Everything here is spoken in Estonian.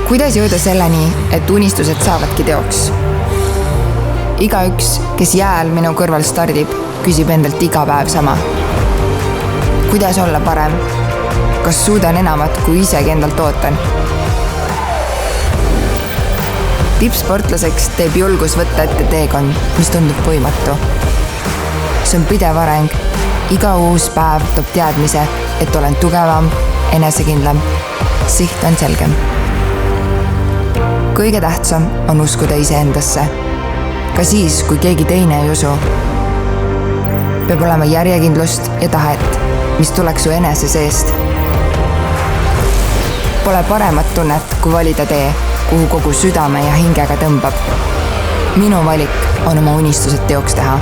Kuidas jõuda selleni, et unistused saavadki teoks? Igaüks, kes jääl minu kõrval stardib, küsib endalt iga päev sama. Kuidas olla parem? Kas suudan enamat, kui isegi endalt ootan? Tippsportlaseks teeb julgus võtta ette teekond, mis tundub võimatu. See on pidev areng. Iga uus päev toob teadmise, et olen tugevam, enesekindlam. Siht on selgem. Kõige tähtsam on uskuda iseendasse. Ka siis, kui keegi teine ei usu. Peab olema järjekindlust ja tahet, mis tuleks su enese seest. Pole paremat tunnet, kui valida tee, kuhu kogu südame ja hingega tõmbab. Minu valik on oma unistused teoks teha.